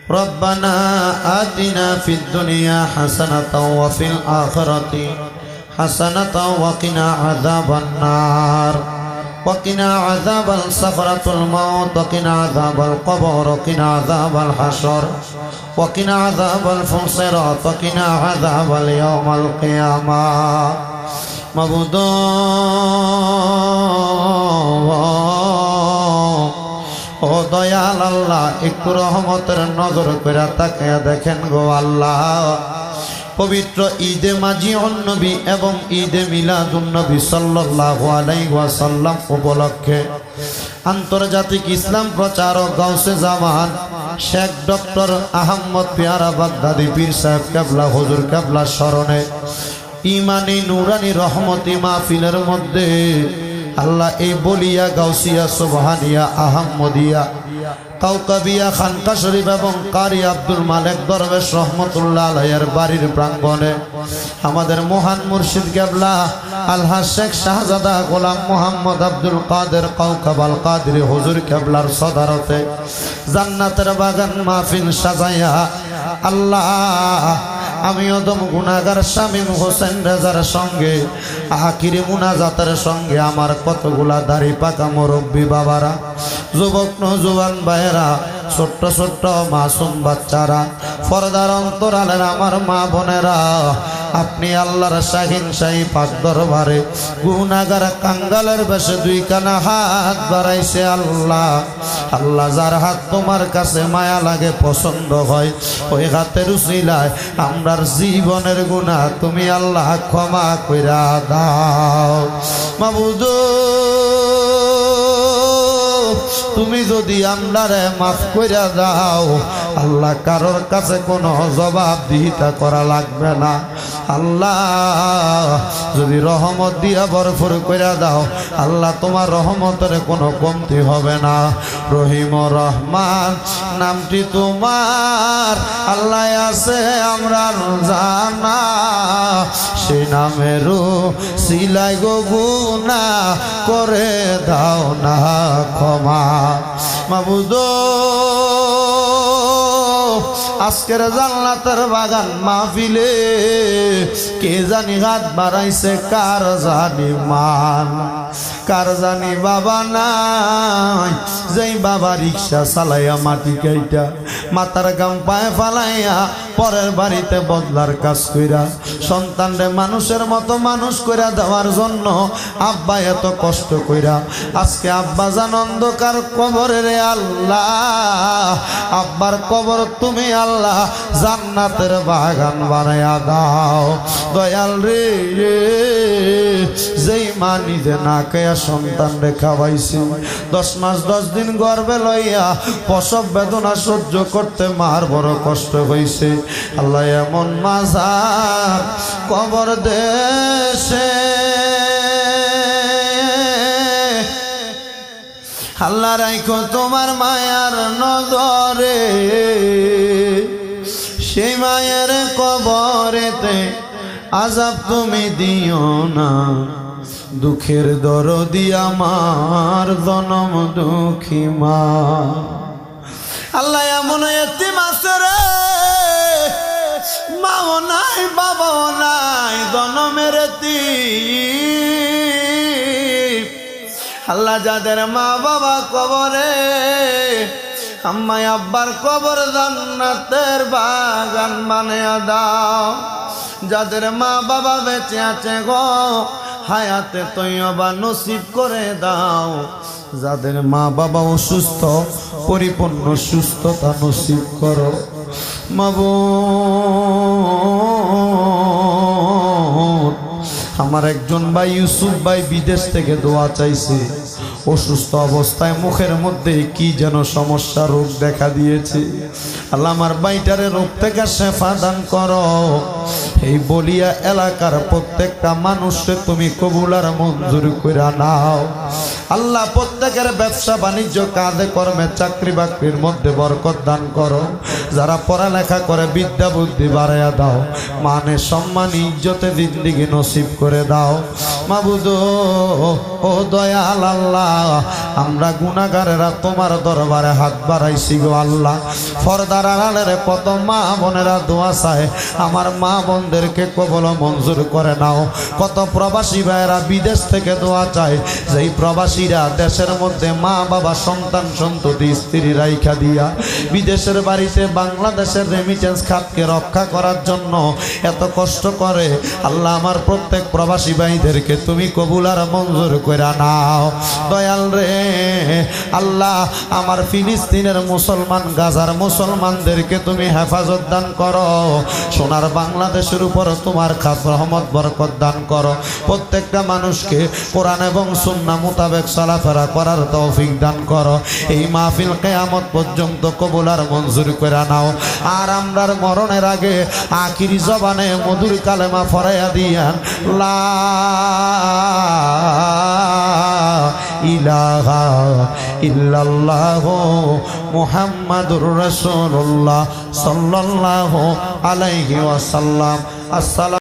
ربنا آتنا في الدنيا حسنة وفي الآخرة حسنة وقنا عذاب النار وقنا عذاب السكرة الموت وقنا عذاب القبر وقنا عذاب الحشر وقنا عذاب الفصرات وقنا عذاب اليوم القيامة معبود ও দয়াল আল্লাহ একটু রহমতের নজর করে তাকায়া দেখেন গো আল্লাহ পবিত্র ঈদে মাজিউন নবী এবং ঈদে মিলাদুন নবী সাল্লাল্লাহু আলাইহি ওয়াসাল্লাম উপলক্ষে আন্তর্জাতিক ইসলাম প্রচারক গাউসে জামান শেখ ডক্টর আহমদ পেয়ারা বাগদাদি পীর সাহেব কেবলা হুজুর কেবলা স্মরণে ইমানি নুরানি রহমতি মাহফিলের মধ্যে আল্লাহ এই বলিয়া গাউসিয়া সুবহানিয়া আহমদিয়া কাউকাবিয়া খানকা শরীফ এবং কারি আব্দুল মালিক দরবেশ রহমতুল্লাহ আলাইহির বাড়ির প্রাঙ্গণে আমাদের মহান মুর্শিদ কেবলা আলহাজ শেখ শাহজাদা গোলাম মোহাম্মদ আব্দুল কাদের কাউকাব আল কাদরি হুজুর কেবলার সদারতে জান্নাতের বাগান মাহফিল সাজাইয়া আল্লাহ আমি অদম গুনাহগার শামীম হোসেন রেজার সঙ্গে আখিরি মুনাজাতের সঙ্গে আমার কতগুলা দাড়ি পাকা মুরব্বী বাবারা যুবক নওজোয়ান ভাইয়েরা ছোট্ট ছোট্ট মাসুম বাচ্চারা পর্দার অন্তরালের আমার মা বোনেরা আপনি আল্লাহর শাহিন শাহী পাক দরবারে গুনাহগার কাঙ্গালের বেশে দুই কানা হাত বাড়াইছে আল্লাহ আল্লাহ যার হাত তোমার কাছে মায়া লাগে পছন্দ হয় ওই হাতের উসিলায় আমরার জীবনের গুনাহ তুমি আল্লাহ ক্ষমা কইরা দাও মাবুদ তুমি যদি আমরারে মাফ কইরা দাও আল্লাহ কারোর কাছে কোনো জবাবদিহিতা করা লাগবে না আল্লাহ যদি রহমত দিয়া ভরপুর কইরা দাও আল্লাহ তোমার রহমতের কোনো কমতি হবে না রহিম রহমান নামটি তোমার আল্লাহ আছে আমরা জানা সেই নামেরও সিলাই গো গুনাহ করে দাও না ক্ষমা মাবুদ আজকের জান্নাতের বাগান মাহফিলে কে জানি হাত বাড়াইছে কার জানি মান কার জানি বাবা নাই যেই বাবা রিক্সা চালাইয়া মাটি কাইটা মাথার গাম পায়ে ফালাইয়া পরের বাড়িতে বদলার কাজ কইরা সন্তানরে মানুষের মতো মানুষ কইরা দেওয়ার জন্য আব্বা এত কষ্ট কইরা আজকে আব্বা জান অন্ধকার কবরে রে আল্লাহ আব্বার কবর তুমি আল্লাহ জান্নাতের বাগান বানায়া দাও দয়াল রে যেই মা নিজে না খাইয়া সন্তান রে খাওয়াইছে 10 মাস 10 দিন গর্ভে লইয়া প্রসব বেদনা সহ্য করতে মার বড় কষ্ট হইছে আল্লাহ এমন মাজার কবর দেশে আল্লাহ রাখো তোমার মায়ার নজরে সেই মায়ের কবরেতে আযাব তুমি দিও না দুঃখের দরদি আমার জনম দুঃখী মা আল্লাহ এমন এতিম আছে রে মাও নাই বাবাও নাই জনমের এতিম আল্লাহ যাদের মা বাবা কবরে আম্মা আব্বার কবর জান্নাতের বাগান বানায়া দাও যাদের মা বাবা বেঁচে আছে গো হায়াতে তৈয়বা নসিব করে দাও যাদের মা বাবা অসুস্থ পরিপূর্ণ সুস্থতা নসিব করো মাবুদ আমার একজন ভাই ইউসুফ ভাই বিদেশ থেকে দোয়া চাইছে অসুস্থ অবস্থায় মুখের মধ্যে কি যেন সমস্যা রোগ দেখা দিয়েছে আল্লাহ আমার ভাইটারে রোগ থেকে শেফা দান করো এই বলিয়া এলাকার প্রত্যেকটা মানুষকে তুমি কবুল আর মঞ্জুর করে নাও আল্লাহ প্রত্যেকের ব্যবসা বাণিজ্য কাজে কর্মে চাকরি বাকরির মধ্যে বরকত দান করো যারা পড়ালেখা করে বিদ্যা বুদ্ধি বাড়াইয়া দাও মানে সম্মান ইজ্জতে জিন্দেগি নসিব করে দাও মাবুদ ও দয়াল আল্লাহ, আমরা গুনাহগারেরা তোমার দরবারে হাত বাড়াইছি গো আল্লাহ। পর্দার আড়ালের কত মা বোনেরা দোয়া চায়, আমার মা বোনদেরকে কবুল মঞ্জুর করে নাও। কত প্রবাসী ভাইয়েরা বিদেশ থেকে দোয়া চায়, যেই প্রবাসীরা দেশের মধ্যে মা বাবা সন্তান সন্ততি স্ত্রী রাইখা দিয়া বিদেশের বাড়িতে বাংলাদেশের রেমিটেন্স খাতকে রক্ষা করার জন্য এত কষ্ট করে, আল্লাহ আমার প্রত্যেক প্রবাসী ভাইদেরকে তুমি কবুল আর মঞ্জুর করে নাও দয়াল রে আল্লাহ। আমার ফিলিস্তিনের মুসলমান, গাজার মুসলমানদেরকে তুমি হেফাজত দান করো। সোনার বাংলাদেশের উপর তোমার খাস রহমত বরকত দান করো। প্রত্যেকটা মানুষকে কোরআন এবং সুন্নাহ মোতাবেক চলাফেরা করার তৌফিক দান করো। এই মাহফিল কিয়ামত পর্যন্ত কবুল আর মঞ্জুর করে নাও। আর আমরার মরণের আগে আখিরি জবানে মধুর কালেমা ফরাইয়া দিয়ান, লা ইলাহা ইল্লাল্লাহু মুহাম্মাদুর রাসূলুল্লাহ সাল্লাল্লাহু আলাইহি ওয়াসাল্লাম। আসসালাম।